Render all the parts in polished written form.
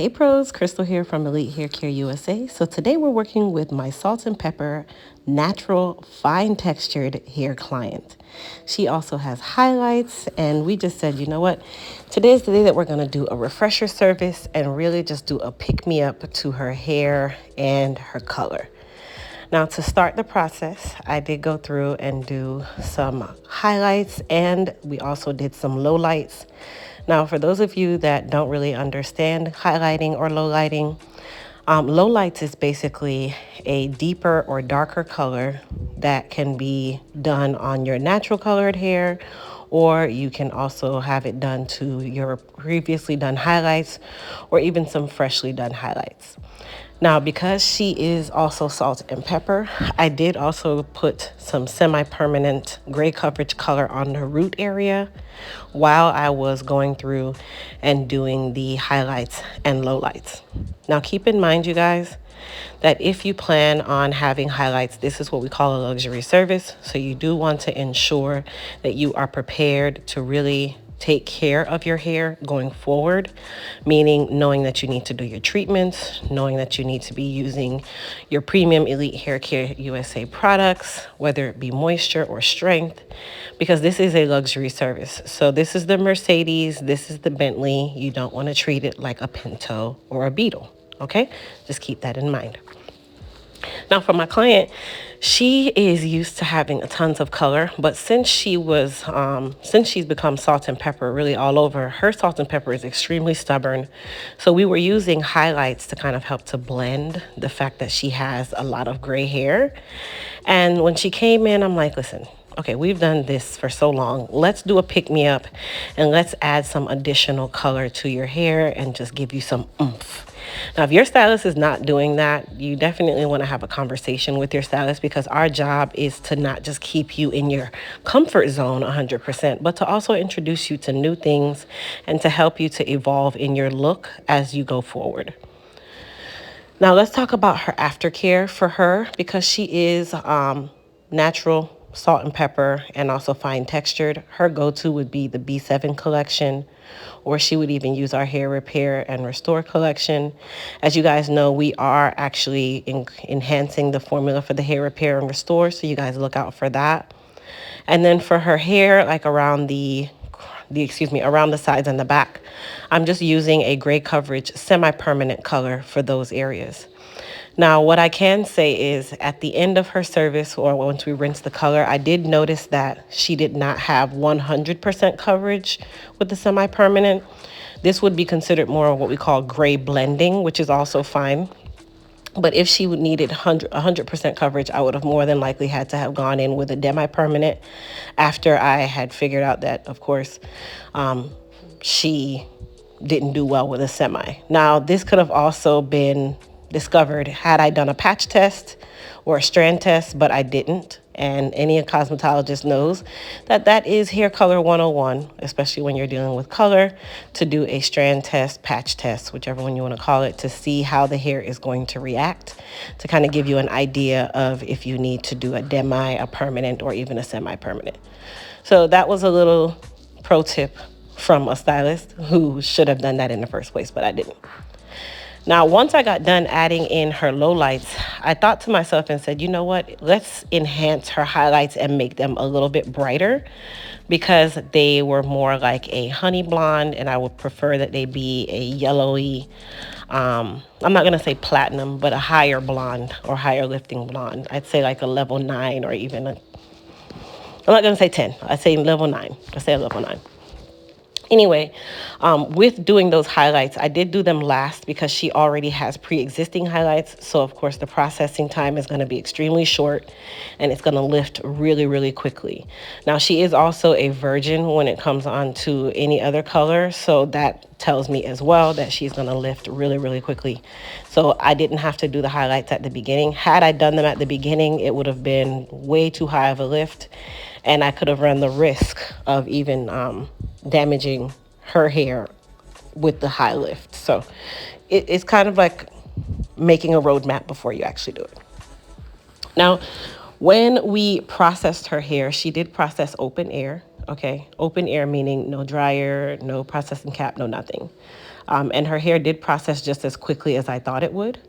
Hey pros, Crystal here from Elite Hair Care USA. So today we're working with my salt and pepper natural fine textured hair client. She also has highlights, and we just said, you know what? Today's the day that we're going to do a refresher service and really just do a pick me up to her hair and her color. Now, to start the process, I did go through and do some highlights, and we also did some lowlights. Now, for those of you that don't really understand highlighting or lowlighting, lowlights is basically a deeper or darker color that can be done on your natural colored hair, or you can also have it done to your previously done highlights or even some freshly done highlights. Now, because she is also salt and pepper, I did also put some semi-permanent gray coverage color on the root area while I was going through and doing the highlights and lowlights. Now, keep in mind, you guys, that if you plan on having highlights, this is what we call a luxury service. So you do want to ensure that you are prepared to really take care of your hair going forward, meaning knowing that you need to do your treatments, knowing that you need to be using your premium Elite Hair Care USA products, whether it be moisture or strength, because this is a luxury service. So this is the Mercedes, this is the Bentley. You don't want to treat it like a Pinto or a Beetle, okay? Just keep that in mind. Now, for my client, she is used to having tons of color, but since she's become salt and pepper really all over, her salt and pepper is extremely stubborn. So we were using highlights to kind of help to blend the fact that she has a lot of gray hair. And when she came in, I'm like, listen, okay, we've done this for so long. Let's do a pick me up and let's add some additional color to your hair and just give you some oomph. Now, if your stylist is not doing that, you definitely want to have a conversation with your stylist, because our job is to not just keep you in your comfort zone 100%, but to also introduce you to new things and to help you to evolve in your look as you go forward. Now, let's talk about her aftercare for her, because she is natural salt and pepper and also fine textured. Her go-to would be the B7 collection, or she would even use our hair repair and restore collection. As you guys know, we are actually enhancing the formula for the hair repair and restore, so you guys look out for that. And then for her hair, like around around the sides and the back, I'm just using a gray coverage semi-permanent color for those areas. Now, what I can say is at the end of her service, or once we rinse the color, I did notice that she did not have 100% coverage with the semi-permanent. This would be considered more of what we call gray blending, which is also fine. But if she would needed 100% coverage, I would have more than likely had to have gone in with a demi-permanent after I had figured out that, of course, she didn't do well with a semi. Now, this could have also been discovered had I done a patch test or a strand test, but I didn't. And any cosmetologist knows that that is hair color 101, especially when you're dealing with color, to do a strand test, patch test, whichever one you want to call it, to see how the hair is going to react, to kind of give you an idea of if you need to do a demi, a permanent, or even a semi-permanent. So that was a little pro tip from a stylist who should have done that in the first place, but I didn't. Now, once I got done adding in her lowlights, I thought to myself and said, you know what, let's enhance her highlights and make them a little bit brighter, because they were more like a honey blonde, and I would prefer that they be a yellowy, I'm not going to say platinum, but a higher blonde or higher lifting blonde. I'd say like a level 9 or even I'm not going to say 10. I'd say level 9. I'd say a level 9. Anyway, with doing those highlights, I did do them last because she already has pre-existing highlights. So, of course, the processing time is going to be extremely short, and it's going to lift really, really quickly. Now, she is also a virgin when it comes on to any other color. So that tells me as well that she's going to lift really, really quickly. So I didn't have to do the highlights at the beginning. Had I done them at the beginning, it would have been way too high of a lift, and I could have run the risk of even damaging her hair with the high lift. So it's kind of like making a roadmap before you actually do it. Now, when we processed her hair, she did process open air. Okay, open air meaning no dryer, no processing cap, no nothing. And her hair did process just as quickly as I thought it would.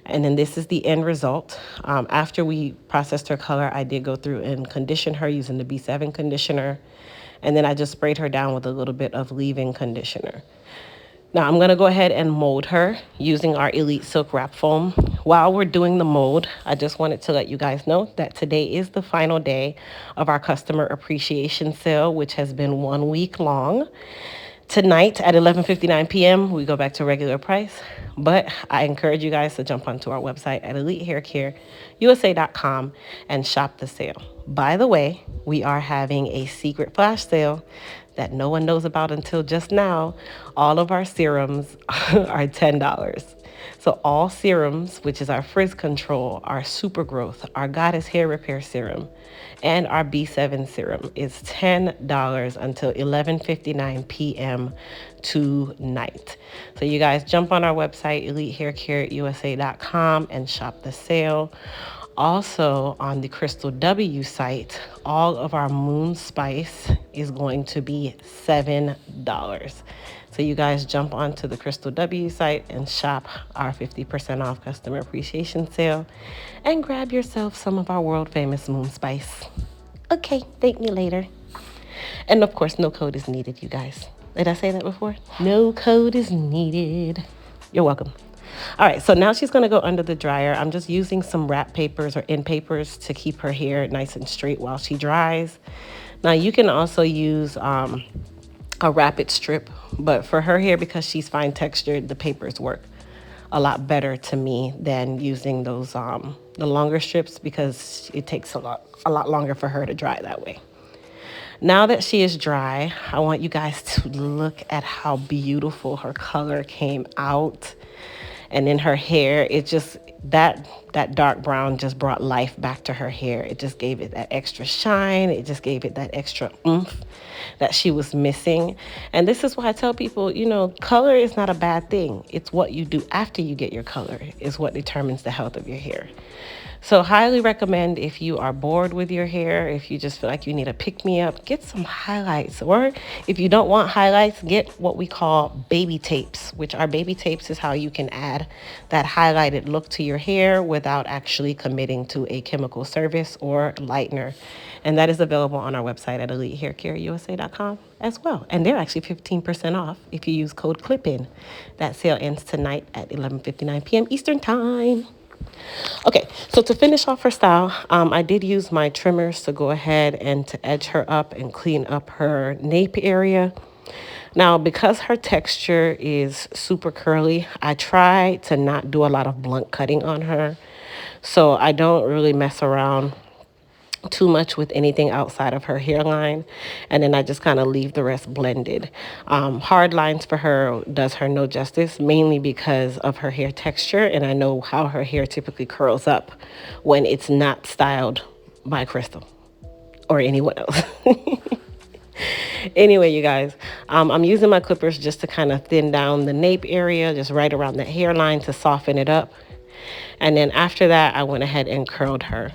And then this is the end result. After we processed her color, I did go through and condition her using the B7 conditioner. And then I just sprayed her down with a little bit of leave-in conditioner. Now I'm gonna go ahead and mold her using our Elite Silk Wrap Foam. While we're doing the mold, I just wanted to let you guys know that today is the final day of our customer appreciation sale, which has been 1 week long. Tonight at 11:59 p.m., we go back to regular price, but I encourage you guys to jump onto our website at EliteHairCareUSA.com and shop the sale. By the way, we are having a secret flash sale that no one knows about until just now. All of our serums are $10. So all serums, which is our frizz control, our super growth, our goddess hair repair serum, and our B7 serum is $10 until 11:59 p.m. tonight. So you guys jump on our website, EliteHairCareUSA.com, and shop the sale. Also on the Crystal W site, all of our Moon Spice is going to be $7. So you guys jump onto the Crystal W site and shop our 50% off customer appreciation sale and grab yourself some of our world famous Moon Spice. Okay, thank me later. And of course, no code is needed, you guys. Did I say that before? No code is needed. You're welcome. All right, so now she's gonna go under the dryer. I'm just using some wrap papers or end papers to keep her hair nice and straight while she dries. Now you can also use a rapid strip, but for her hair, because she's fine textured, the papers work a lot better to me than using those the longer strips, because it takes a lot longer for her to dry that way. Now that she is dry, I want you guys to look at how beautiful her color came out. And in her hair, it just, that dark brown just brought life back to her hair. It just gave it that extra shine. It just gave it that extra oomph that she was missing. And this is why I tell people, you know, color is not a bad thing. It's what you do after you get your color is what determines the health of your hair. So highly recommend, if you are bored with your hair, if you just feel like you need a pick-me-up, get some highlights. Or if you don't want highlights, get what we call baby tapes, which are baby tapes is how you can add that highlighted look to your hair without actually committing to a chemical service or lightener. And that is available on our website at EliteHairCareUSA.com as well. And they're actually 15% off if you use code CLIPIN. That sale ends tonight at 11:59 p.m. Eastern Time. Okay, so to finish off her style, I did use my trimmers to go ahead and to edge her up and clean up her nape area. Now, because her texture is super curly, I try to not do a lot of blunt cutting on her. So I don't really mess around too much with anything outside of her hairline, and then I just kind of leave the rest blended. Hard lines for her does her no justice, mainly because of her hair texture, and I know how her hair typically curls up when it's not styled by Crystal or anyone else. Anyway, you guys, I'm using my clippers just to kind of thin down the nape area, just right around the hairline to soften it up. And then after that, I went ahead and curled her.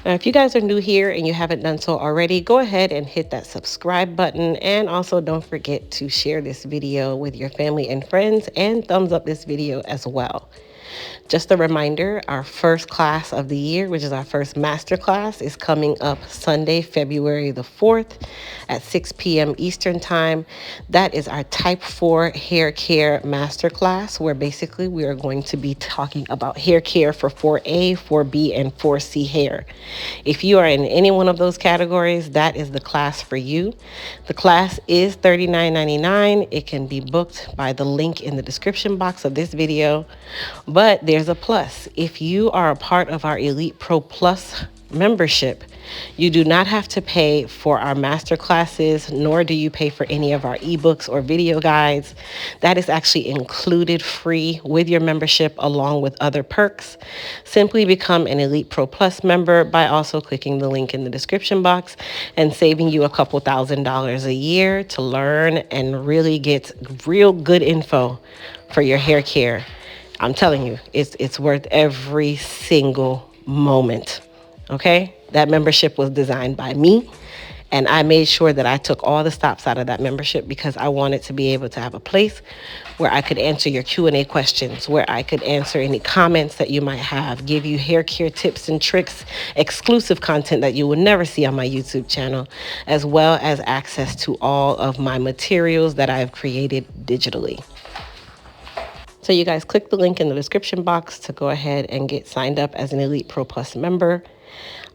Now, if you guys are new here and you haven't done so already, go ahead and hit that subscribe button. And also don't forget to share this video with your family and friends, and thumbs up this video as well. Just a reminder, our first class of the year, which is our first master class, is coming up Sunday, February the 4th at 6 p.m. Eastern Time. That is our Type 4 Hair Care Master Class, where basically we are going to be talking about hair care for 4A, 4B, and 4C hair. If you are in any one of those categories, that is the class for you. The class is $39.99. It can be booked by the link in the description box of this video. But there's a plus. If you are a part of our Elite Pro Plus membership, you do not have to pay for our master classes, nor do you pay for any of our ebooks or video guides. That is actually included free with your membership, along with other perks. Simply become an Elite Pro Plus member by also clicking the link in the description box and saving you a couple $1,000s a year to learn and really get real good info for your hair care. I'm telling you, it's worth every single moment. Okay? That membership was designed by me, And I made sure that I took all the stops out of that membership because I wanted to be able to have a place where I could answer your Q&A questions, where I could answer any comments that you might have, give you hair care tips and tricks, exclusive content that you will never see on my YouTube channel, as well as access to all of my materials that I have created digitally. So you guys click the link in the description box to go ahead and get signed up as an Elite Pro Plus member.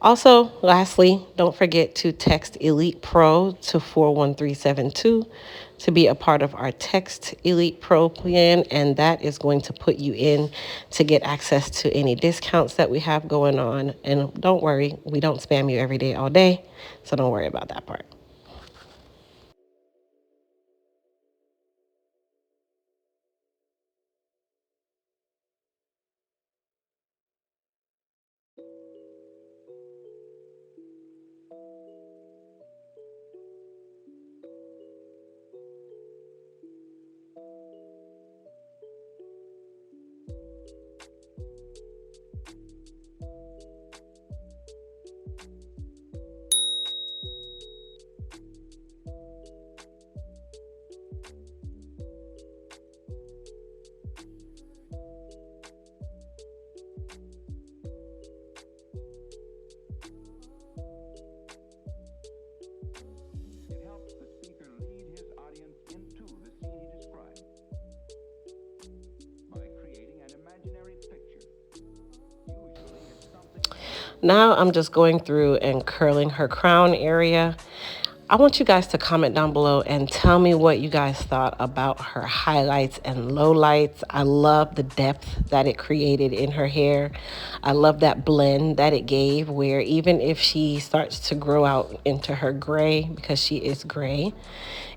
Also, lastly, don't forget to text Elite Pro to 41372 to be a part of our Text Elite Pro plan, and that is going to put you in to get access to any discounts that we have going on. And don't worry, we don't spam you every day, all day, so don't worry about that part. It helps the speaker lead his audience into the scene he describes by creating an imaginary picture. Usually it's something. Now I'm just going through and curling her crown area. I want you guys to comment down below and tell me what you guys thought about her highlights and lowlights. I love the depth that it created in her hair. I love that blend that it gave, where even if she starts to grow out into her gray, because she is gray,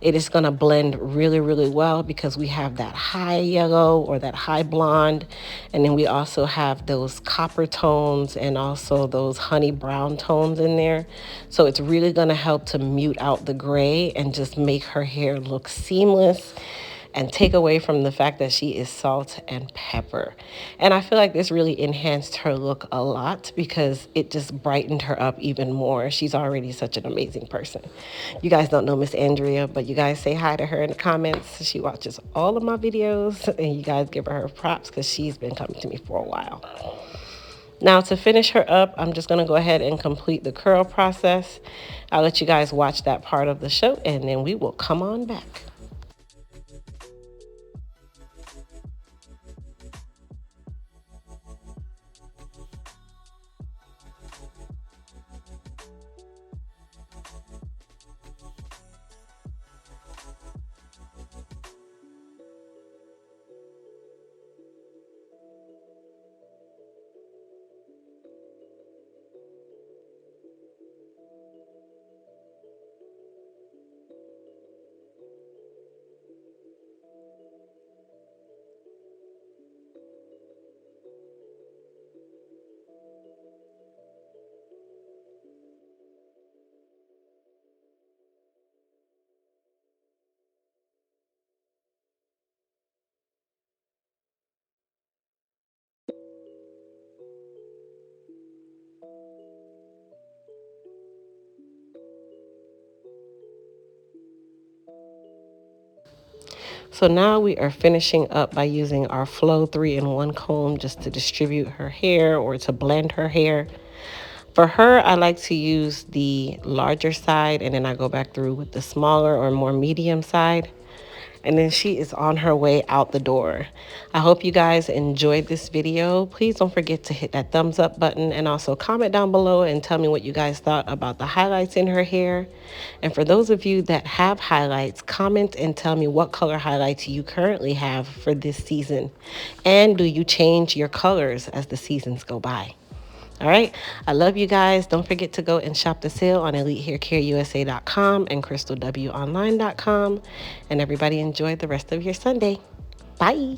it is going to blend really, really well because we have that high yellow or that high blonde. And then we also have those copper tones and also those honey brown tones in there. So it's really going to help to mute out the gray and just make her hair look seamless and take away from the fact that she is salt and pepper. And I feel like this really enhanced her look a lot because it just brightened her up even more. She's already such an amazing person. You guys don't know Miss Andrea, but you guys say hi to her in the comments. She watches all of my videos, and you guys give her props because she's been coming to me for a while. Now to finish her up, I'm just going to go ahead and complete the curl process. I'll let you guys watch that part of the show, and then we will come on back. So now we are finishing up by using our Flow 3-in-1 comb just to distribute her hair or to blend her hair. For her, I like to use the larger side, and then I go back through with the smaller or more medium side. And then she is on her way out the door. I hope you guys enjoyed this video. Please don't forget to hit that thumbs up button and also comment down below and tell me what you guys thought about the highlights in her hair. And for those of you that have highlights, comment and tell me what color highlights you currently have for this season. And do you change your colors as the seasons go by? All right. I love you guys. Don't forget to go and shop the sale on EliteHairCareUSA.com and CrystalWOnline.com. And everybody enjoy the rest of your Sunday. Bye.